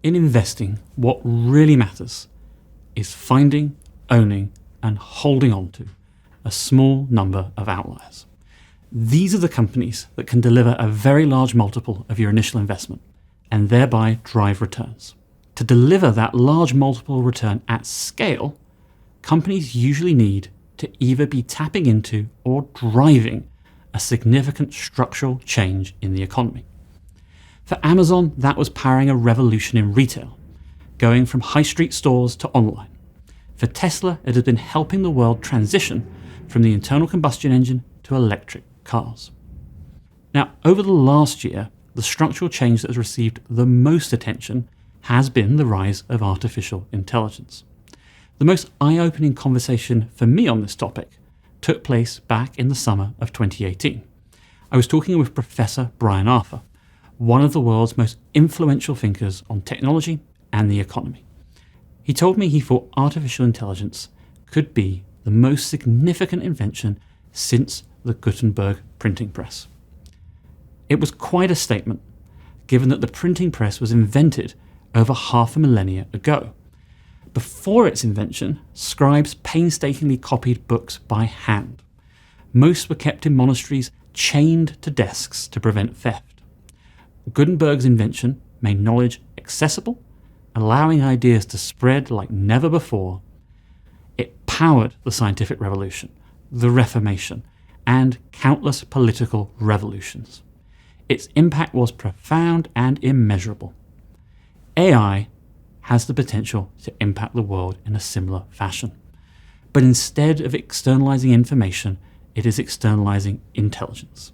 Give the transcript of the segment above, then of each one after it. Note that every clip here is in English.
In investing, what really matters is finding, owning, and holding on to a small number of outliers. These are the companies that can deliver a very large multiple of your initial investment and thereby drive returns. To deliver that large multiple return at scale, companies usually need to either be tapping into or driving a significant structural change in the economy. For Amazon, that was powering a revolution in retail, going from high street stores to online. For Tesla, it has been helping the world transition from the internal combustion engine to electric cars. Now, over the last year, the structural change that has received the most attention has been the rise of artificial intelligence. The most eye-opening conversation for me on this topic took place back in the summer of 2018. I was talking with Professor Brian Arthur, one of the world's most influential thinkers on technology and the economy. He told me he thought artificial intelligence could be the most significant invention since the Gutenberg printing press. It was quite a statement, given that the printing press was invented over half a millennia ago. Before its invention, scribes painstakingly copied books by hand. Most were kept in monasteries, chained to desks to prevent theft. Gutenberg's invention made knowledge accessible, allowing ideas to spread like never before. It powered the scientific revolution, the Reformation, and countless political revolutions. Its impact was profound and immeasurable. AI has the potential to impact the world in a similar fashion. But instead of externalizing information, it is externalizing intelligence,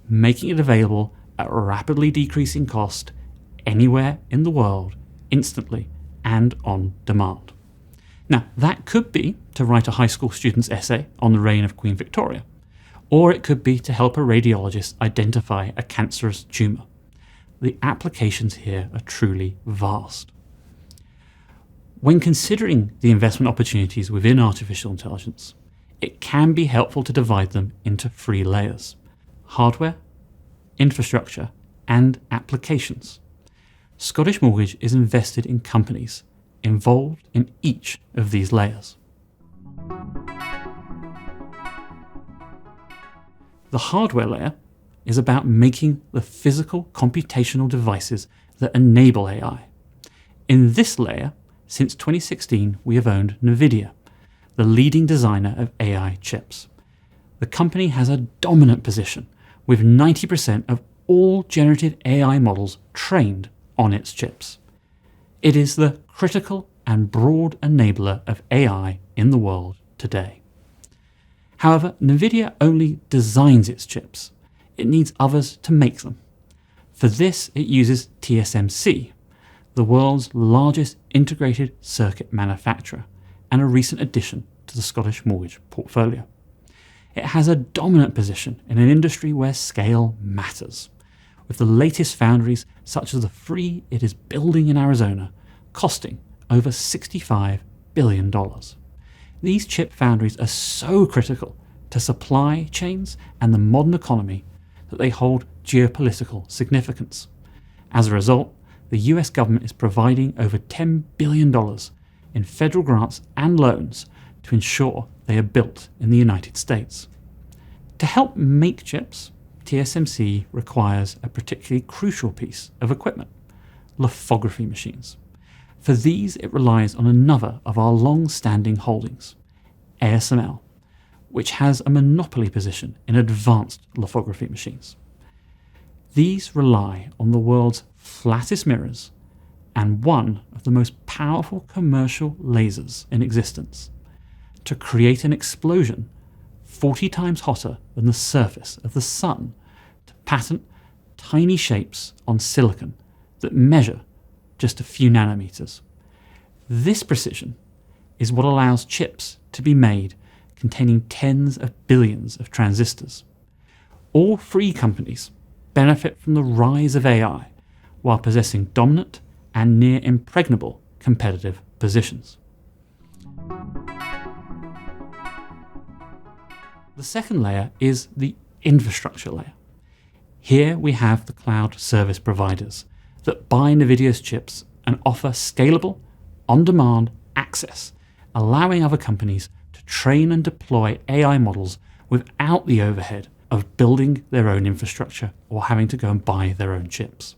making it available at a rapidly decreasing cost anywhere in the world, instantly and on demand. Now, that could be to write a high school student's essay on the reign of Queen Victoria, or it could be to help a radiologist identify a cancerous tumour. The applications here are truly vast. When considering the investment opportunities within artificial intelligence, it can be helpful to divide them into 3 layers: hardware, infrastructure, and applications. Scottish Mortgage is invested in companies involved in each of these layers. The hardware layer is about making the physical computational devices that enable AI. In this layer, since 2016, we have owned NVIDIA, the leading designer of AI chips. The company has a dominant position, with 90% of all generative AI models trained on its chips. It is the critical and broad enabler of AI in the world today. However, NVIDIA only designs its chips. It needs others to make them. For this, it uses TSMC, the world's largest integrated circuit manufacturer, and a recent addition to the Scottish Mortgage portfolio. It has a dominant position in an industry where scale matters, with the latest foundries such as the 3 it is building in Arizona costing over $65 billion. These chip foundries are so critical to supply chains and the modern economy that they hold geopolitical significance. As a result, the US government is providing over $10 billion in federal grants and loans to ensure they are built in the United States. To help make chips, TSMC requires a particularly crucial piece of equipment: lithography machines. For these, it relies on another of our long-standing holdings, ASML, which has a monopoly position in advanced lithography machines. These rely on the world's flattest mirrors and one of the most powerful commercial lasers in existence to create an explosion 40 times hotter than the surface of the sun, to patent tiny shapes on silicon that measure just a few nanometers. This precision is what allows chips to be made containing tens of billions of transistors. All 3 companies benefit from the rise of AI while possessing dominant and near impregnable competitive positions. The second layer is the infrastructure layer. Here we have the cloud service providers that buy NVIDIA's chips and offer scalable, on-demand access, allowing other companies to train and deploy AI models without the overhead of building their own infrastructure or having to go and buy their own chips.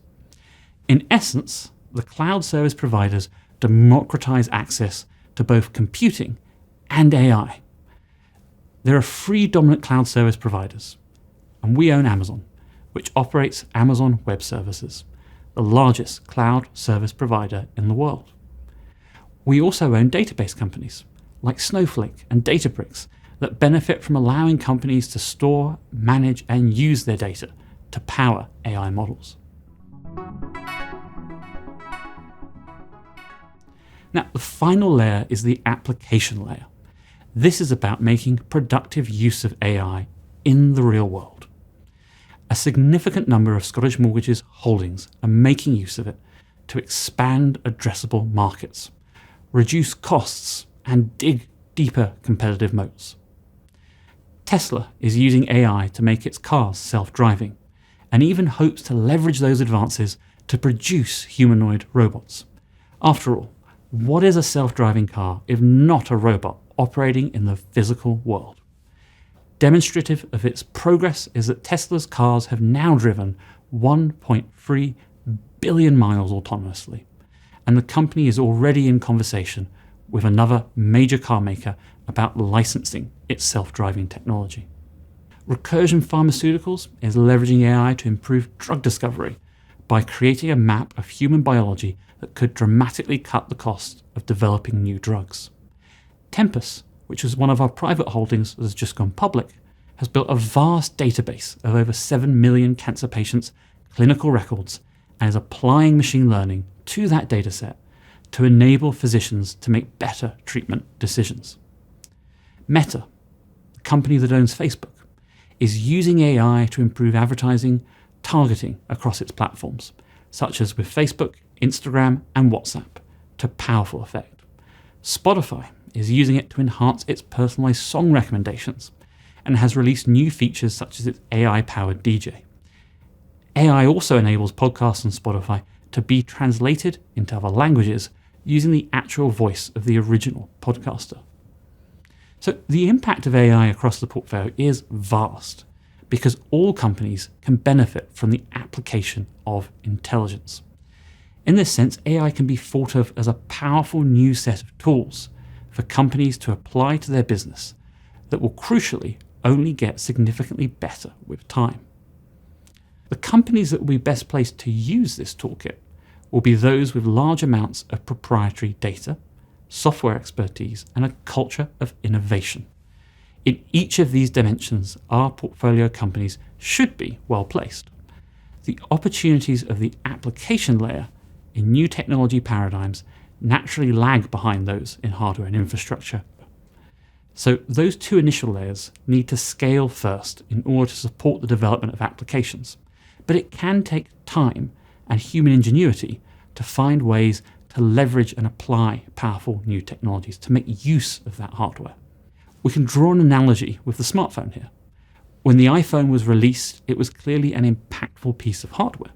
In essence, the cloud service providers democratize access to both computing and AI. There are 3 dominant cloud service providers, and we own Amazon, which operates Amazon Web Services, the largest cloud service provider in the world. We also own database companies like Snowflake and Databricks that benefit from allowing companies to store, manage, and use their data to power AI models. Now, the final layer is the application layer. This is about making productive use of AI in the real world. A significant number of Scottish Mortgage's holdings are making use of it to expand addressable markets, reduce costs, and dig deeper competitive moats. Tesla is using AI to make its cars self-driving, and even hopes to leverage those advances to produce humanoid robots. After all, what is a self-driving car if not a robot operating in the physical world? Demonstrative of its progress is that Tesla's cars have now driven 1.3 billion miles autonomously, and the company is already in conversation with another major car maker about licensing its self-driving technology. Recursion Pharmaceuticals is leveraging AI to improve drug discovery by creating a map of human biology that could dramatically cut the cost of developing new drugs. Tempus, which is one of our private holdings that has just gone public, has built a vast database of over 7 million cancer patients' clinical records and is applying machine learning to that dataset to enable physicians to make better treatment decisions. Meta, the company that owns Facebook, is using AI to improve advertising targeting across its platforms, such as with Facebook, Instagram, and WhatsApp, to powerful effect. Spotify is using it to enhance its personalized song recommendations and has released new features such as its AI-powered DJ. AI also enables podcasts on Spotify to be translated into other languages using the actual voice of the original podcaster. So the impact of AI across the portfolio is vast because all companies can benefit from the application of intelligence. In this sense, AI can be thought of as a powerful new set of tools for companies to apply to their business that will crucially only get significantly better with time. The companies that will be best placed to use this toolkit will be those with large amounts of proprietary data, software expertise, and a culture of innovation. In each of these dimensions, our portfolio companies should be well placed. The opportunities of the application layer in new technology paradigms naturally lag behind those in hardware and infrastructure. So those 2 initial layers need to scale first in order to support the development of applications. But it can take time and human ingenuity to find ways to leverage and apply powerful new technologies to make use of that hardware. We can draw an analogy with the smartphone here. When the iPhone was released, it was clearly an impactful piece of hardware.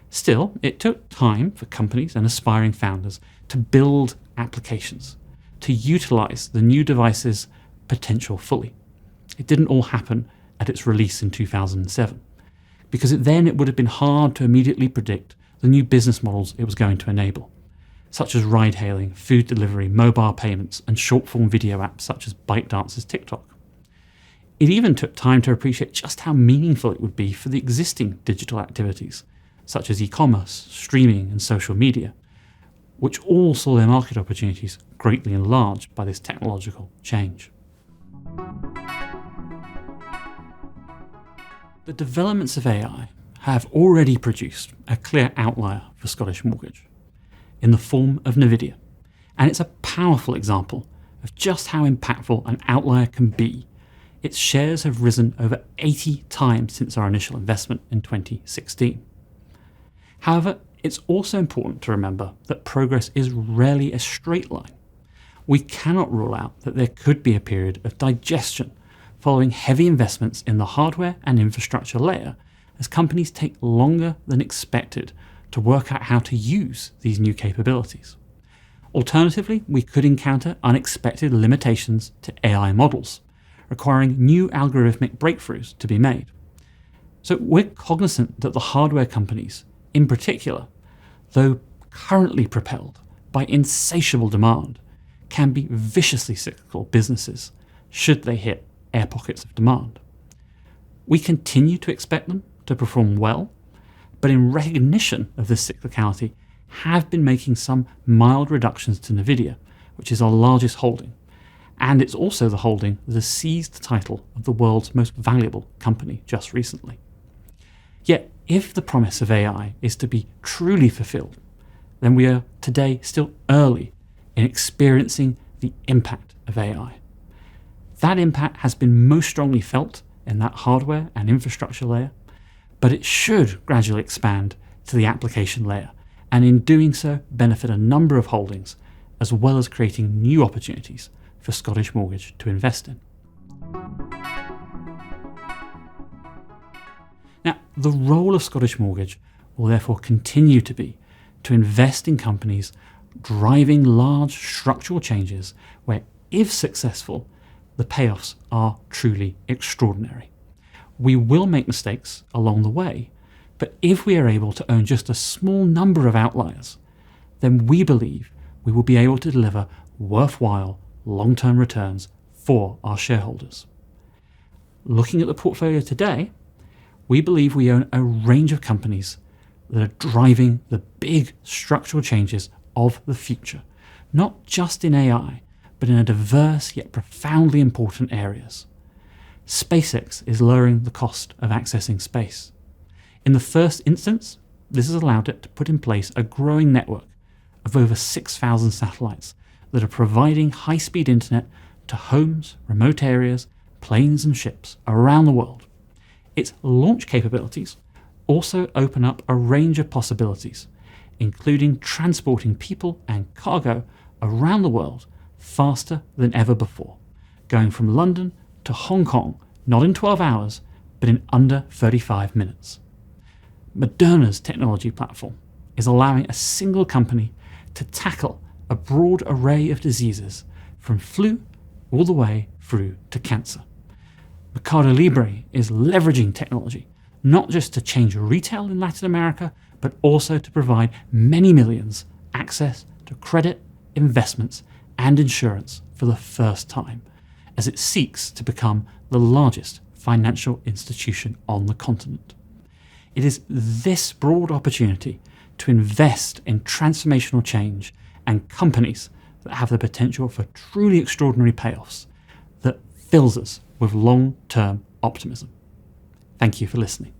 Still, it took time for companies and aspiring founders to build applications, to utilize the new device's potential fully. It didn't all happen at its release in 2007, because then it would have been hard to immediately predict the new business models it was going to enable, such as ride-hailing, food delivery, mobile payments, and short-form video apps such as ByteDance's TikTok. It even took time to appreciate just how meaningful it would be for the existing digital activities, such as e-commerce, streaming, and social media, which all saw their market opportunities greatly enlarged by this technological change. The developments of AI have already produced a clear outlier for Scottish Mortgage in the form of NVIDIA, and it's a powerful example of just how impactful an outlier can be. Its shares have risen over 80 times since our initial investment in 2016. However, it's also important to remember that progress is rarely a straight line. We cannot rule out that there could be a period of digestion following heavy investments in the hardware and infrastructure layer as companies take longer than expected to work out how to use these new capabilities. Alternatively, we could encounter unexpected limitations to AI models, requiring new algorithmic breakthroughs to be made. So we're cognizant that the hardware companies, in particular, though currently propelled by insatiable demand, can be viciously cyclical businesses should they hit air pockets of demand. We continue to expect them to perform well, but in recognition of this cyclicality, have been making some mild reductions to Nvidia, which is our largest holding, and it's also the holding that has seized the title of the world's most valuable company just recently. Yet, if the promise of AI is to be truly fulfilled, then we are today still early in experiencing the impact of AI. That impact has been most strongly felt in that hardware and infrastructure layer, but it should gradually expand to the application layer, and in doing so benefit a number of holdings, as well as creating new opportunities for Scottish Mortgage to invest in. Now, the role of Scottish Mortgage will therefore continue to be to invest in companies driving large structural changes where, if successful, the payoffs are truly extraordinary. We will make mistakes along the way, but if we are able to own just a small number of outliers, then we believe we will be able to deliver worthwhile long-term returns for our shareholders. Looking at the portfolio today, we believe we own a range of companies that are driving the big structural changes of the future, not just in AI, but in a diverse yet profoundly important areas. SpaceX is lowering the cost of accessing space. In the first instance, this has allowed it to put in place a growing network of over 6,000 satellites that are providing high-speed internet to homes, remote areas, planes and ships around the world. Its launch capabilities also open up a range of possibilities, including transporting people and cargo around the world faster than ever before, going from London to Hong Kong, not in 12 hours, but in under 35 minutes. Moderna's technology platform is allowing a single company to tackle a broad array of diseases, from flu all the way through to cancer. Mercado Libre is leveraging technology not just to change retail in Latin America, but also to provide many millions access to credit, investments, and insurance for the first time, as it seeks to become the largest financial institution on the continent. It is this broad opportunity to invest in transformational change and companies that have the potential for truly extraordinary payoffs that fills us with long-term optimism. Thank you for listening.